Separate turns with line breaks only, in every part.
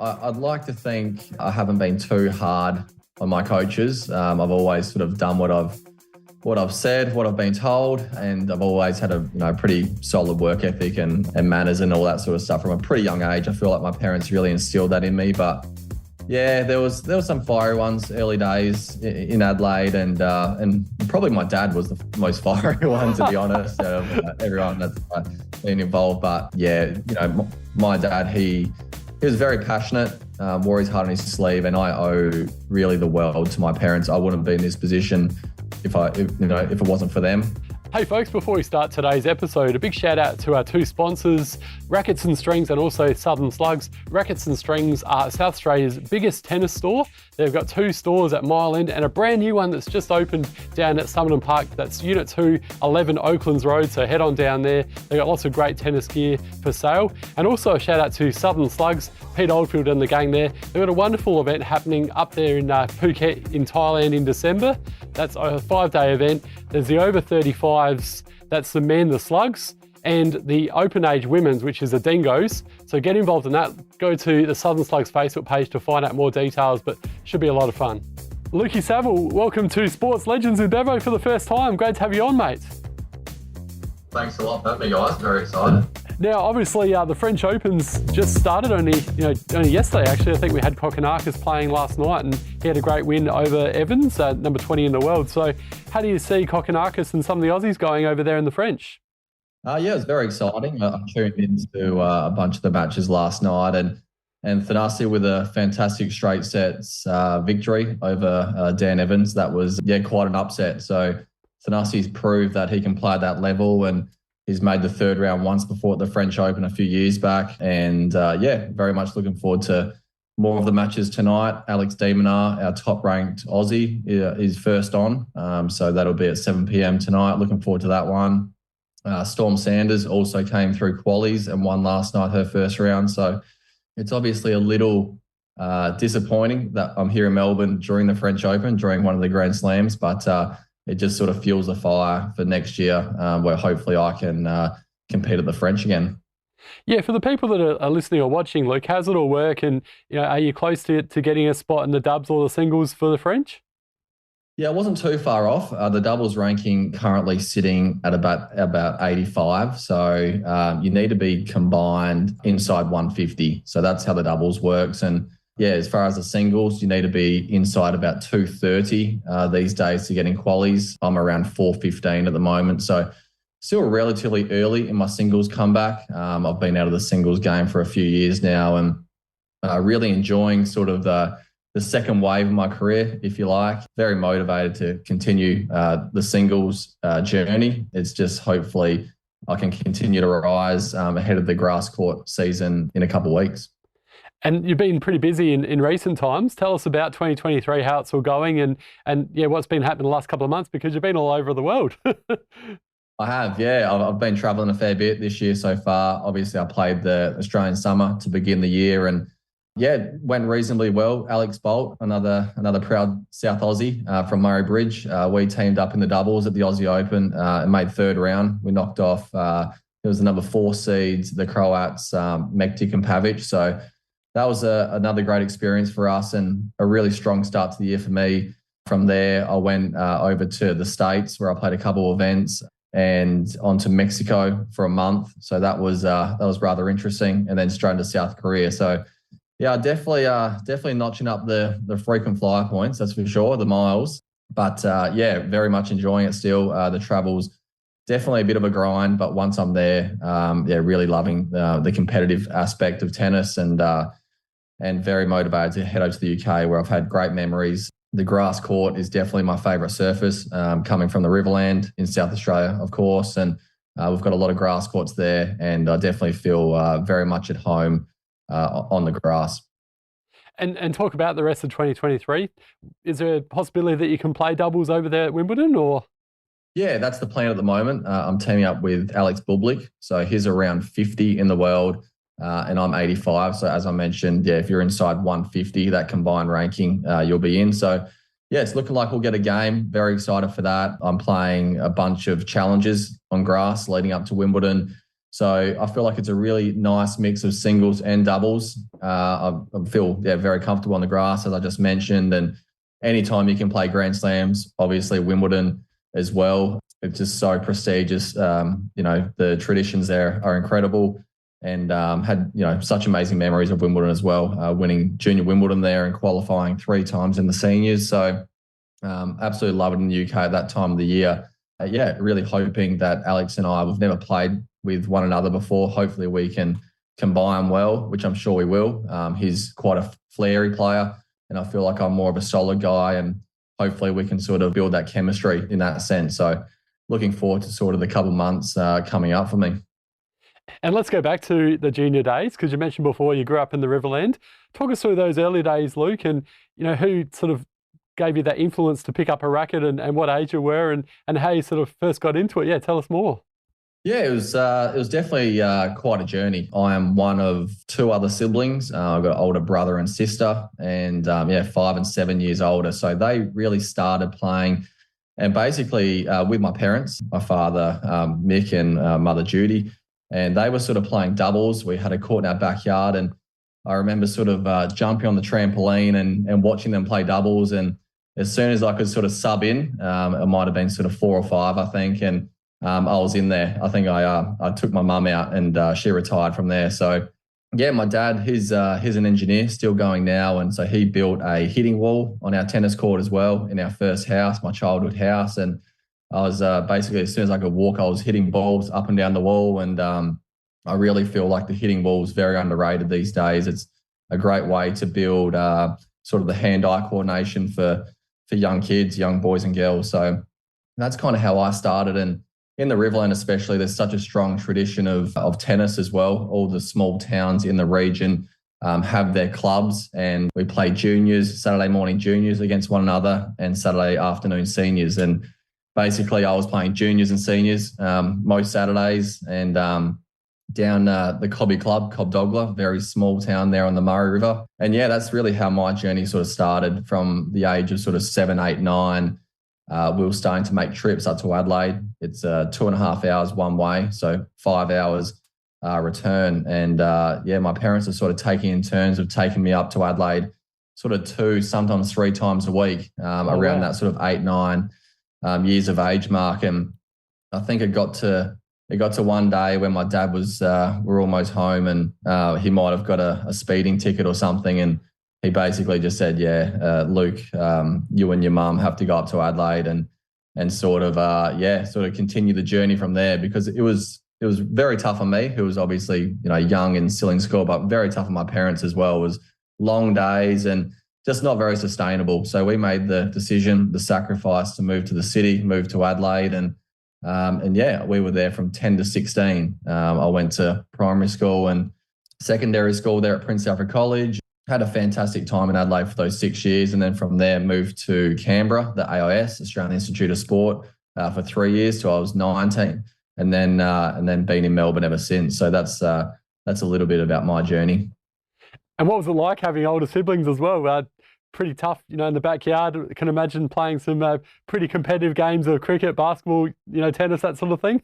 I'd like to think I haven't been too hard on my coaches. I've always sort of done what I've said, what I've been told, and I've always had a pretty solid work ethic and manners and all that sort of stuff from a pretty young age. I feel like my parents really instilled that in me. But yeah, there was some fiery ones early days in Adelaide, and probably my dad was the most fiery one, to be honest. Everyone that's been involved, but yeah, my dad, he was very passionate, wore his heart on his sleeve, and I owe really the world to my parents. I wouldn't be in this position if it wasn't for them.
Hey folks, before we start today's episode, a big shout out to our two sponsors, Rackets and Strings and also Southern Slugs. Rackets and Strings are South Australia's biggest tennis store. They've got two stores at Mile End and a brand new one that's just opened down at Summerton Park. That's Unit 2, 11 Oaklands Road, so head on down there. They've got lots of great tennis gear for sale. And also a shout out to Southern Slugs, Pete Oldfield and the gang there. They've got a wonderful event happening up there in Phuket in Thailand in December. That's a 5-day event. There's the over 35s, that's the men, the slugs, and the open age women's, which is the dingoes. So get involved in that. Go to the Southern Slugs Facebook page to find out more details, but should be a lot of fun. Luke Saville, welcome to Sports Legends with Bevo for the first time. Great to have you on, mate.
Thanks a lot for having me, guys. Very excited.
Now, obviously, the French Open's just started only yesterday, actually. I think we had Kokkinakis playing last night, and he had a great win over Evans, number 20 in the world. So how do you see Kokkinakis and some of the Aussies going over there in the French?
Yeah, it was very exciting. I tuned into a bunch of the matches last night, and Thanasi with a fantastic straight sets victory over Dan Evans. That was, quite an upset. So Thanasi's proved that he can play at that level, and he's made the third round once before at the French Open a few years back. And very much looking forward to more of the matches tonight. Alex de Minaur, our top-ranked Aussie, is first on. So that'll be at 7 p.m. tonight. Looking forward to that one. Storm Sanders also came through qualies and won last night her first round. So it's obviously a little disappointing that I'm here in Melbourne during the French Open, during one of the Grand Slams, but it just sort of fuels the fire for next year, where hopefully I can compete at the French again.
Yeah, for the people that are listening or watching, Luke, how's it all work? And are you close to getting a spot in the dubs or the singles for the French?
Yeah, it wasn't too far off. The doubles ranking currently sitting at about 85. So you need to be combined inside 150. So that's how the doubles works. And yeah, as far as the singles, you need to be inside about 230 these days to get in qualies. I'm around 415 at the moment. So still relatively early in my singles comeback. I've been out of the singles game for a few years now, and really enjoying sort of the second wave of my career, if you like. Very motivated to continue the singles journey. It's just hopefully I can continue to rise ahead of the grass court season in a couple of weeks.
And you've been pretty busy in recent times. Tell us about 2023, how it's all going, and what's been happening the last couple of months, because you've been all over the world.
I have, yeah. I've been travelling a fair bit this year so far. Obviously, I played the Australian summer to begin the year, and it went reasonably well. Alex Bolt, another proud South Aussie from Murray Bridge. We teamed up in the doubles at the Aussie Open and made third round. We knocked off, it was the number 4 seeds, the Croats, Mektic and Pavic. So that was another great experience for us and a really strong start to the year for me. From there, I went over to the States where I played a couple of events and on to Mexico for a month. So that was rather interesting. And then straight into South Korea. So yeah, definitely notching up the frequent flyer points, that's for sure, the miles. But very much enjoying it still. The travel's definitely a bit of a grind, but once I'm there, really loving the competitive aspect of tennis and very motivated to head over to the UK where I've had great memories. The grass court is definitely my favourite surface, coming from the Riverland in South Australia, of course. And we've got a lot of grass courts there, and I definitely feel very much at home on the grass.
And talk about the rest of 2023. Is there a possibility that you can play doubles over there at Wimbledon, or?
Yeah, that's the plan at the moment. I'm teaming up with Alex Bublik. So he's around 50 in the world and I'm 85. So as I mentioned, if you're inside 150, that combined ranking, you'll be in. So yeah, it's looking like we'll get a game. Very excited for that. I'm playing a bunch of challenges on grass leading up to Wimbledon. So I feel like it's a really nice mix of singles and doubles. I feel very comfortable on the grass, as I just mentioned. And anytime you can play Grand Slams, obviously Wimbledon as well. It's just so prestigious. The traditions there are incredible, and had such amazing memories of Wimbledon as well. Winning junior Wimbledon there and qualifying 3 times in the seniors. So absolutely love it in the UK at that time of the year. Really hoping that Alex and we've never played with one another before. Hopefully we can combine well, which I'm sure we will. He's quite a flary player, and I feel like I'm more of a solid guy, and hopefully we can sort of build that chemistry in that sense. So looking forward to sort of the couple months coming up for me.
And let's go back to the junior days, because you mentioned before you grew up in the Riverland. Talk us through those early days, Luke, and who sort of gave you that influence to pick up a racket, and what age you were, and how you sort of first got into it. Yeah, tell us more.
Yeah, it was definitely quite a journey. I am one of 2 other siblings. I've got an older brother and sister, and 5 and 7 years older. So they really started playing, and basically with my parents, my father Mick and mother Judy, and they were sort of playing doubles. We had a court in our backyard, and I remember sort of jumping on the trampoline and watching them play doubles. And as soon as I could sort of sub in, it might have been sort of 4 or 5, I think, and I was in there. I think I took my mum out, and she retired from there. So yeah, my dad, he's an engineer, still going now, and so he built a hitting wall on our tennis court as well in our first house, my childhood house. And I was basically, as soon as I could walk, I was hitting balls up and down the wall. And I really feel like the hitting ball is very underrated these days. It's a great way to build sort of the hand-eye coordination for young kids, young boys and girls. So that's kind of how I started. And in the Riverland especially, there's such a strong tradition of tennis as well. All the small towns in the region have their clubs, and we play juniors, Saturday morning juniors against one another, and Saturday afternoon seniors. And basically I was playing juniors and seniors most Saturdays, and down the Cobby Club, Cobdogla, very small town there on the Murray River. And yeah, that's really how my journey sort of started from the age of sort of 7, 8, 9. We were starting to make trips up to Adelaide. It's 2.5 hours one way, so 5 hours return. And my parents are sort of taking in turns of taking me up to Adelaide sort of 2, sometimes 3 times a week around that sort of 8, 9 years of age mark. And I think it got to one day when my dad was, we're almost home, and he might have got a speeding ticket or something. And he basically just said, Luke, you and your mum have to go up to Adelaide and sort of continue the journey from there, because it was very tough on me, who was obviously, young and still in school, but very tough on my parents as well. It was long days and just not very sustainable. So we made the decision, the sacrifice to move to the city, move to Adelaide. And we were there from 10 to 16. I went to primary school and secondary school there at Prince Alfred College. Had a fantastic time in Adelaide for those 6 years, and then from there moved to Canberra, the AIS, Australian Institute of Sport, for 3 years till I was 19, and then been in Melbourne ever since. So that's a little bit about my journey.
And what was it like having older siblings as well? Pretty tough, in the backyard. I can imagine playing some pretty competitive games of cricket, basketball, tennis, that sort of thing.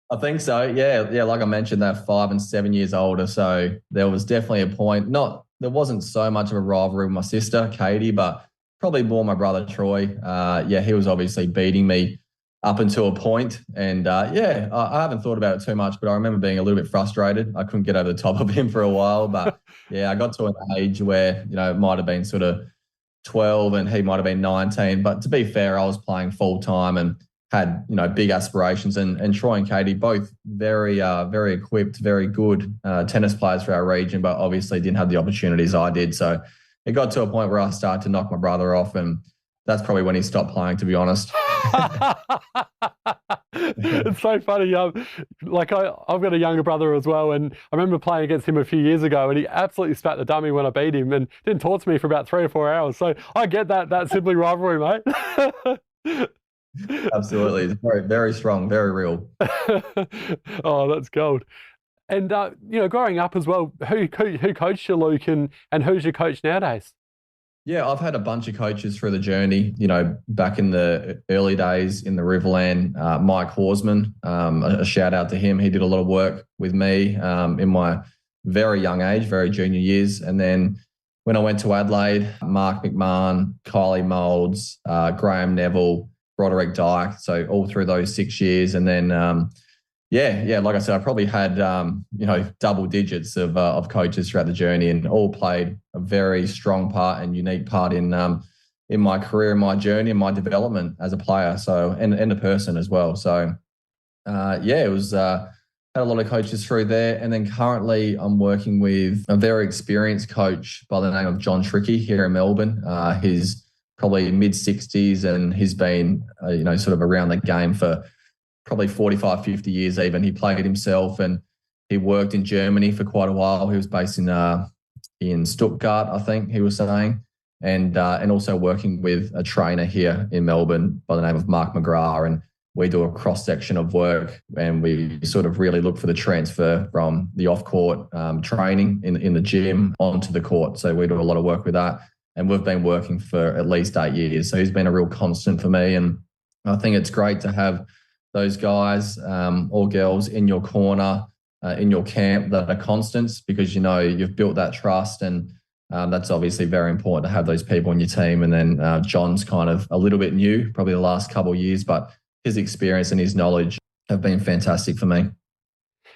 I think so. Yeah. Like I mentioned, they're 5 and 7 years older. So there was definitely a point. There wasn't so much of a rivalry with my sister, Katie, but probably more my brother, Troy. He was obviously beating me up until a point. And I haven't thought about it too much, but I remember being a little bit frustrated. I couldn't get over the top of him for a while. But I got to an age where, it might have been sort of 12 and he might have been 19. But to be fair, I was playing full time and had, big aspirations, and Troy and Katie, both very equipped, very good tennis players for our region, but obviously didn't have the opportunities I did. So it got to a point where I started to knock my brother off, and that's probably when he stopped playing, to be honest.
It's so funny. I've got a younger brother as well, and I remember playing against him a few years ago, and he absolutely spat the dummy when I beat him, and didn't talk to me for about 3 or 4 hours. So I get that sibling rivalry, mate.
Absolutely. It's very, very strong, very real.
Oh, that's gold. And, growing up as well, who coached you, Luke, and who's your coach nowadays?
Yeah, I've had a bunch of coaches through the journey. Back in the early days in the Riverland, Mike Horsman, a shout out to him. He did a lot of work with me in my very young age, very junior years. And then when I went to Adelaide, Mark McMahon, Kylie Moulds, Graham Neville, Broderick Dyke. So all through those 6 years. And then yeah. Like I said, I probably had double digits of coaches throughout the journey, and all played a very strong part and unique part in my career, in my journey, and my development as a player. So and a person as well. So it was had a lot of coaches through there, and then currently I'm working with a very experienced coach by the name of John Trickey here in Melbourne. He's probably mid-60s, and he's been sort of around the game for probably 45, 50 years even. He played himself, and he worked in Germany for quite a while. He was based in Stuttgart, I think he was saying, and also working with a trainer here in Melbourne by the name of Mark McGrath. And we do a cross-section of work, and we sort of really look for the transfer from the off-court training in the gym onto the court. So we do a lot of work with that, and we've been working for at least 8 years. So he's been a real constant for me, and I think it's great to have those guys or girls in your corner, in your camp that are constants, because you've built that trust, and that's obviously very important to have those people on your team. And then John's kind of a little bit new, probably the last couple of years, but his experience and his knowledge have been fantastic for me.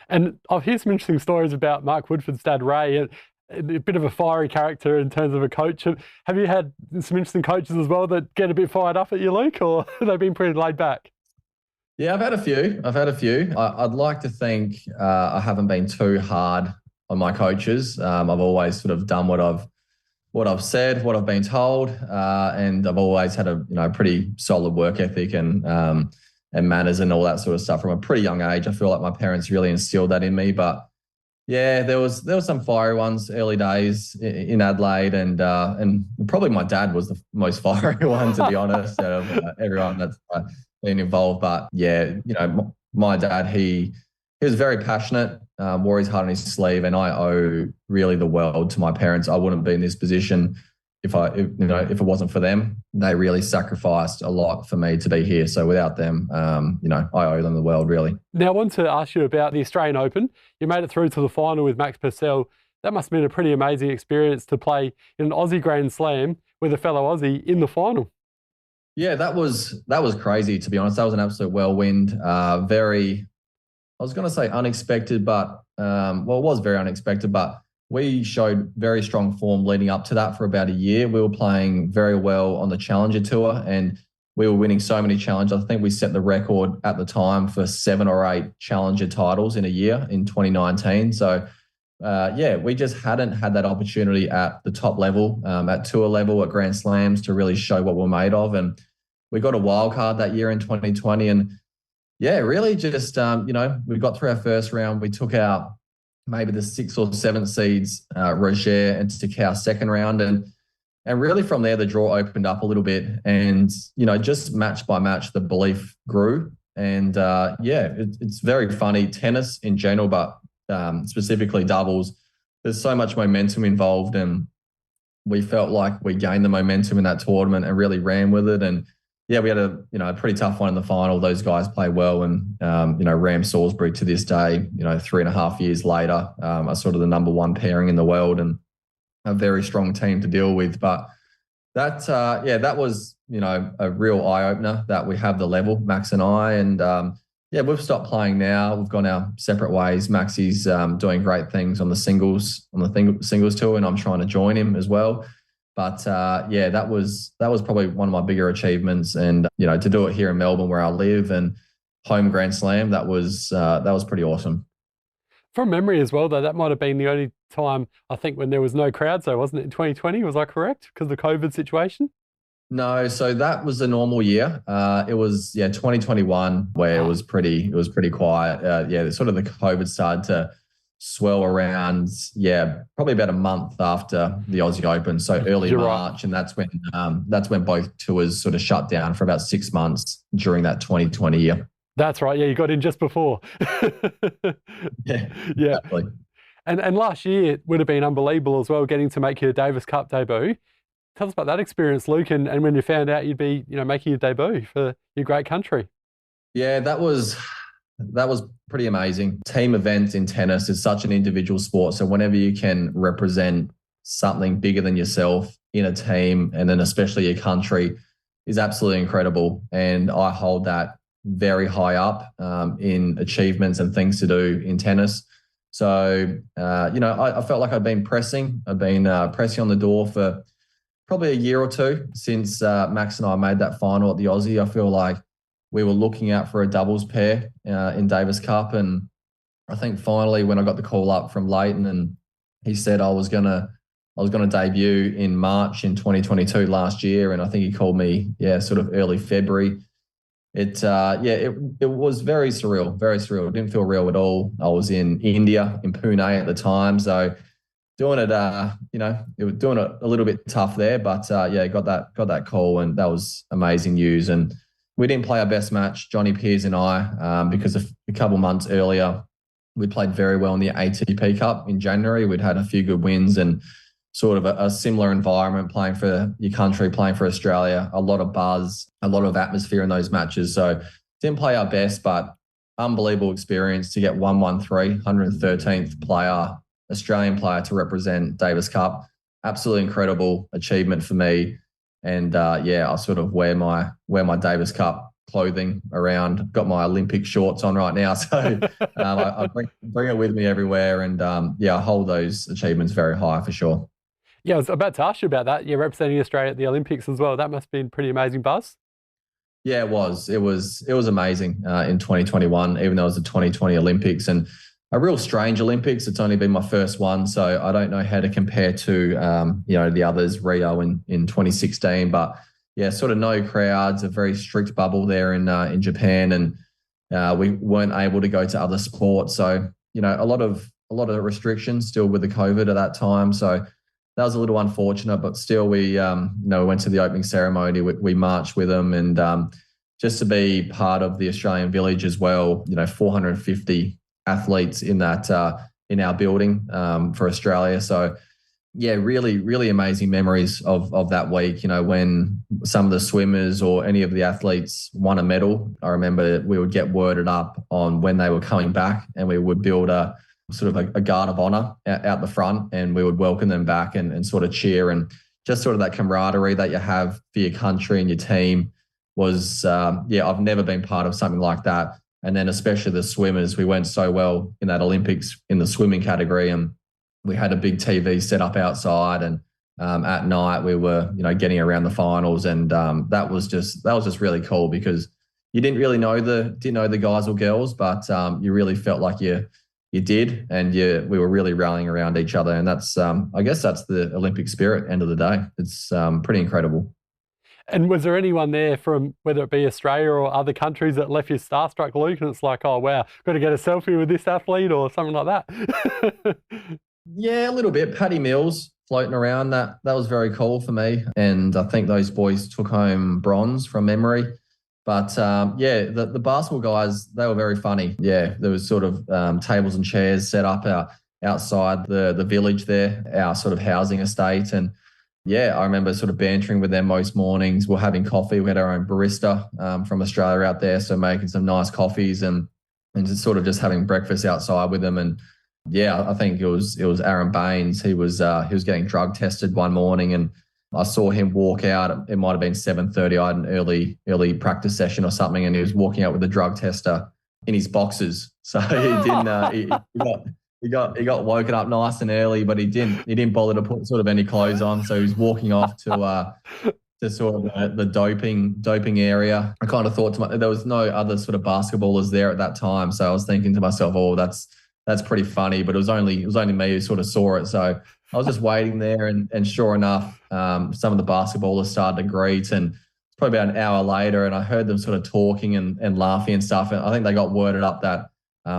And I've heard some interesting stories about Mark Woodford's dad, Ray, a bit of a fiery character in terms of a coach. Have you had some interesting coaches as well that get a bit fired up at you, Luke, or have they been pretty laid back?
Yeah, I've had a few. I'd like to think I haven't been too hard on my coaches. I've always sort of done what I've said, what I've been told, and I've always had a pretty solid work ethic and manners and all that sort of stuff from a pretty young age. I feel like my parents really instilled that in me. But yeah, there was some fiery ones early days in Adelaide, and probably my dad was the most fiery one, to be honest, out of everyone that's been involved. But yeah, my dad, he was very passionate, wore his heart on his sleeve, and I owe really the world to my parents. I wouldn't be in this position if it wasn't for them. They really sacrificed a lot for me to be here. So without them, I owe them the world, really.
Now, I want to ask you about the Australian Open. You made it through to the final with Max Purcell. That must have been a pretty amazing experience to play in an Aussie Grand Slam with a fellow Aussie in the final.
Yeah, that was crazy, to be honest. That was an absolute whirlwind. Very, I was going to say unexpected, but it was very unexpected. But we showed very strong form leading up to that for about a year. We were playing very well on the Challenger Tour, and we were winning so many challenges. I think we set the record at the time for 7 or 8 Challenger titles in a year in 2019. So we just hadn't had that opportunity at the top level, at tour level, at Grand Slams, to really show what we're made of. And we got a wild card that year in 2020. And yeah, really just, we got through our first round. We took out maybe the 6th or 7th seeds, Roger and Takao, second round. And really from there, the draw opened up a little bit. And, just match by match, the belief grew. And it's very funny. Tennis in general, but specifically doubles, there's so much momentum involved, and we felt like we gained the momentum in that tournament and really ran with it. And yeah, we had a pretty tough one in the final. Those guys play well, and Ram Salisbury to this day, 3.5 years later, are sort of the number one pairing in the world, and a very strong team to deal with. But that was a real eye opener that we have the level, Max and I, and we've stopped playing now. We've gone our separate ways. Maxi's doing great things on the singles tour, and I'm trying to join him as well. But that was probably one of my bigger achievements, and to do it here in Melbourne where I live and home Grand Slam, that was pretty awesome.
From memory as well, though, that might have been the only time, I think, when there was no crowd. So wasn't it in 2020? Was I correct? Because of the COVID situation?
No, so that was a normal year. It was 2021 where it was pretty quiet. Sort of the COVID started to swell around, probably about a month after the Aussie Open, so early March, right. And that's when both tours sort of shut down for about 6 months during that 2020 year.
That's right. Yeah, you got in just before.
Yeah, exactly.
And last year it would have been unbelievable as well, getting to make your Davis Cup debut. Tell us about that experience, Luke, and when you found out you'd be, making your debut for your great country.
Yeah, that was pretty amazing. Team events in tennis is such an individual sport. So whenever you can represent something bigger than yourself in a team, and then especially your country, is absolutely incredible. And I hold that very high up in achievements and things to do in tennis. So, I felt like I'd been pressing. I'd been pressing on the door for probably a year or two since Max and I made that final at the Aussie. I feel like we were looking out for a doubles pair in Davis Cup. And I think finally when I got the call up from Leighton and he said I was gonna debut in March in 2022 last year, and I think he called me, sort of early February. It was very surreal, very surreal. It didn't feel real at all. I was in India, in Pune at the time, so doing it, it was doing it a little bit tough there, but got that call, and that was amazing news. And we didn't play our best match, Johnny Peers and I, because a couple months earlier we played very well in the ATP Cup in January. We'd had a few good wins and sort of a similar environment, playing for your country, playing for Australia, a lot of buzz, a lot of atmosphere in those matches. So didn't play our best, but unbelievable experience to get 113, 113th player, Australian player to represent Davis Cup. Absolutely incredible achievement for me. And I sort of wear my Davis Cup clothing around. Got my Olympic shorts on right now, so I bring it with me everywhere. And I hold those achievements very high for sure.
Yeah, I was about to ask you about that. You're representing Australia at the Olympics as well. That must have been pretty amazing buzz.
Yeah, it was. It was amazing in 2021, even though it was the 2020 Olympics, and a real strange Olympics. It's only been my first one, so I don't know how to compare to the others, Rio in 2016. But yeah, sort of no crowds, a very strict bubble there in Japan, and we weren't able to go to other sports. So a lot of restrictions still with the COVID at that time. So that was a little unfortunate, but still we went to the opening ceremony. We marched with them, and just to be part of the Australian Village as well. 450 athletes in that in our building for Australia. So yeah, really, really amazing memories of that week. When some of the swimmers or any of the athletes won a medal, I remember we would get worded up on when they were coming back, and we would build a sort of a guard of honor out the front, and we would welcome them back and sort of cheer, and just sort of that camaraderie that you have for your country and your team was, I've never been part of something like that. And then especially the swimmers, we went so well in that Olympics in the swimming category, and we had a big TV set up outside, and at night we were, getting around the finals, and that was just really cool, because you didn't know the guys or girls, but you really felt like you did, and we were really rallying around each other, and that's I guess that's the Olympic spirit. End of the day, it's pretty incredible.
And was there anyone there from, whether it be Australia or other countries, that left you starstruck, Luke, and it's like, oh wow, got to get a selfie with this athlete or something like that?
Yeah, a little bit. Paddy Mills floating around, that was very cool for me, and I think those boys took home bronze from memory. But the basketball guys, they were very funny. Yeah, there was sort of tables and chairs set up outside the village there, our sort of housing estate. And yeah, I remember sort of bantering with them most mornings. We're having coffee. We had our own barista from Australia out there, so making some nice coffees and just sort of just having breakfast outside with them. And yeah, I think it was Aaron Baines. He was getting drug tested one morning, and I saw him walk out. It might have been 7:30. I had an early practice session or something, and he was walking out with a drug tester in his boxers. So he didn't. He got woken up nice and early, but he didn't bother to put sort of any clothes on. So he was walking off to sort of the doping area. I kind of thought there was no other sort of basketballers there at that time, so I was thinking to myself, oh, that's pretty funny. But it was only me who sort of saw it. So I was just waiting there, and sure enough, some of the basketballers started to greet, and it's probably about an hour later, and I heard them sort of talking and laughing and stuff. And I think they got worded up that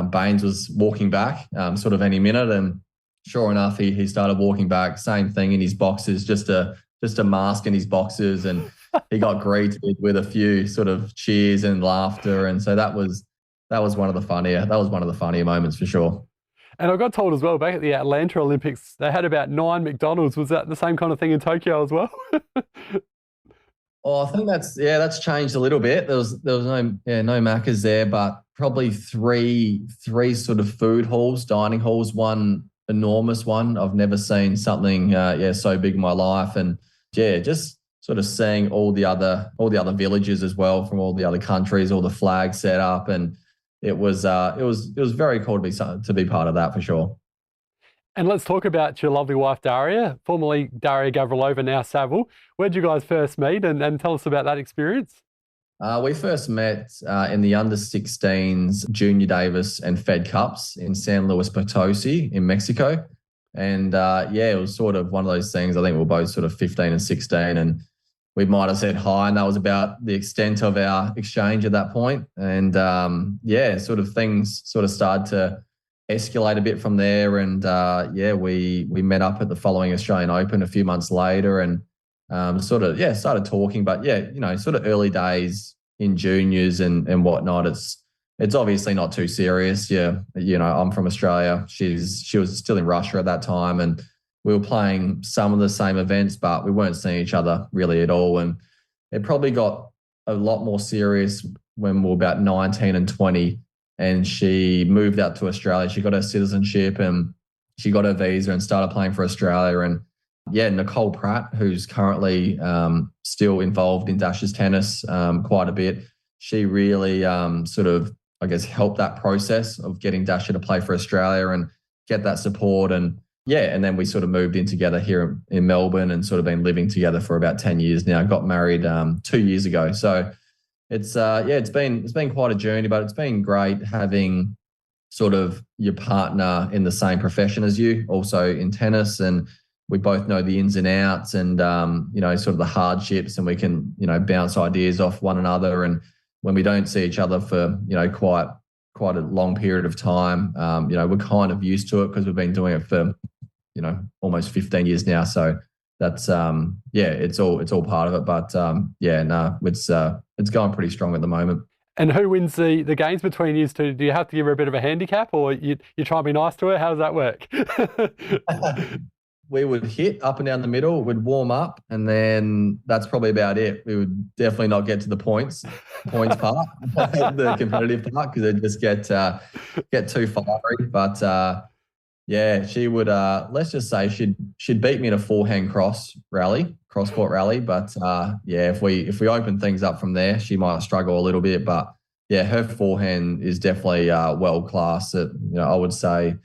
Baines was walking back sort of any minute, and sure enough, he started walking back. Same thing in his boxes, just a mask in his boxes, and he got greeted with a few sort of cheers and laughter, and so that was one of the funnier moments for sure.
And I got told as well, back at the Atlanta Olympics, they had about 9 McDonald's. Was that the same kind of thing in Tokyo as well?
Oh, I think that's changed a little bit. There was no Maccas there, but probably three sort of food halls, dining halls. One enormous one. I've never seen something so big in my life, and just sort of seeing all the other villages as well from all the other countries, all the flags set up, and it was very cool to be part of that for sure.
And let's talk about your lovely wife, Daria, formerly Daria Gavrilova, now Saville. Where did you guys first meet, and tell us about that experience?
We first met in the under-16s Junior Davis and Fed Cups in San Luis Potosi in Mexico. And it was sort of one of those things. I think we were both sort of 15 and 16, and we might have said hi, and that was about the extent of our exchange at that point. And sort of things sort of started to escalate a bit from there, and we met up at the following Australian Open a few months later, and started talking. But sort of early days in juniors and whatnot. It's obviously not too serious. I'm from Australia. She was still in Russia at that time, and we were playing some of the same events, but we weren't seeing each other really at all. And it probably got a lot more serious when we were about 19 and 20. And she moved out to Australia. She got her citizenship and she got her visa and started playing for Australia. And Nicole Pratt, who's currently still involved in Dash's tennis quite a bit, she really sort of, I guess, helped that process of getting Dasha to play for Australia and get that support. And then we sort of moved in together here in Melbourne and sort of been living together for about 10 years now. Got married 2 years ago. So it's been quite a journey, but it's been great having sort of your partner in the same profession as you, also in tennis, and we both know the ins and outs and sort of the hardships, and we can bounce ideas off one another. And when we don't see each other for quite a long period of time, we're kind of used to it because we've been doing it for almost 15 years now. So that's it's all part of it. But it's going pretty strong at the moment.
And who wins the games between you two? Do you have to give her a bit of a handicap, or you try and be nice to her? How does that work?
We would hit up and down the middle, we'd warm up, and then that's probably about it. We would definitely not get to the points part, the competitive part, because it'd just get too fiery. But she would. Let's just say she'd beat me in a forehand cross court rally. But if we open things up from there, she might struggle a little bit. But her forehand is definitely world class. I would say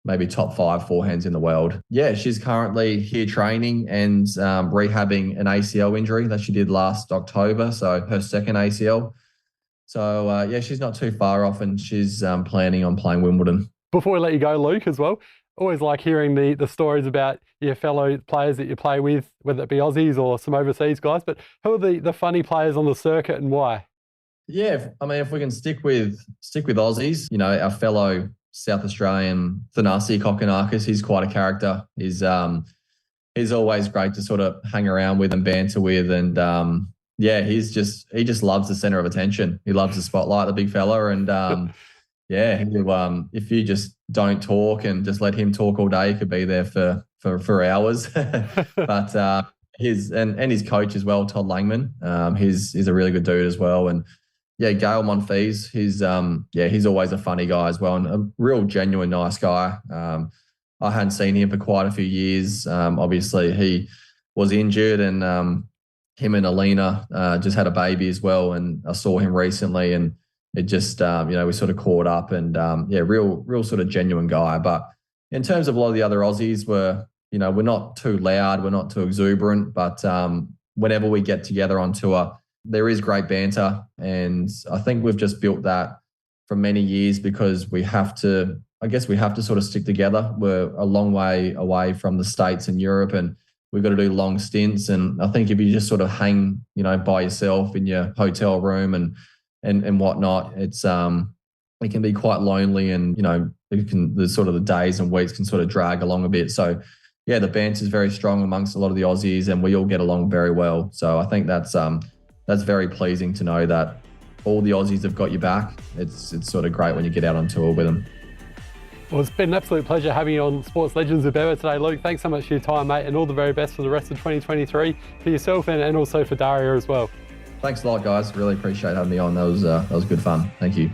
maybe top 5 forehands in the world. She's currently here training and rehabbing an ACL injury that she did last October, so her second ACL. So, she's not too far off, and she's planning on playing Wimbledon.
Before we let you go, Luke, as well, always like hearing the stories about your fellow players that you play with, whether it be Aussies or some overseas guys, but who are the funny players on the circuit and why?
If we can stick with Aussies, our fellow South Australian Thanasi Kokonakis, he's quite a character. He's always great to sort of hang around with and banter with, and he just loves the center of attention. He loves the spotlight, the big fella, and if you just don't talk and just let him talk all day, he could be there for hours. But his coach as well, Todd Langman, he's a really good dude as well. And Gail Monfils, he's always a funny guy as well, and a real genuine nice guy. I hadn't seen him for quite a few years. Obviously, he was injured, and him and Alina just had a baby as well. And I saw him recently, and it just we sort of caught up, and real sort of genuine guy. But in terms of a lot of the other Aussies, we're not too loud, we're not too exuberant, but whenever we get together on tour, there is great banter, and I think we've just built that for many years because we have to sort of stick together. We're a long way away from the States and Europe, and we've got to do long stints. And I think if you just sort of hang, by yourself in your hotel room and whatnot, it can be quite lonely, and the days and weeks can sort of drag along a bit. So the banter is very strong amongst a lot of the Aussies, and we all get along very well. So I think that's very pleasing to know that all the Aussies have got your back. It's sort of great when you get out on tour with them.
Well, it's been an absolute pleasure having you on Sports Legends with Bevo today, Luke. Thanks so much for your time, mate, and all the very best for the rest of 2023 for yourself and also for Daria as well.
Thanks a lot, guys. Really appreciate having me on. That was good fun. Thank you.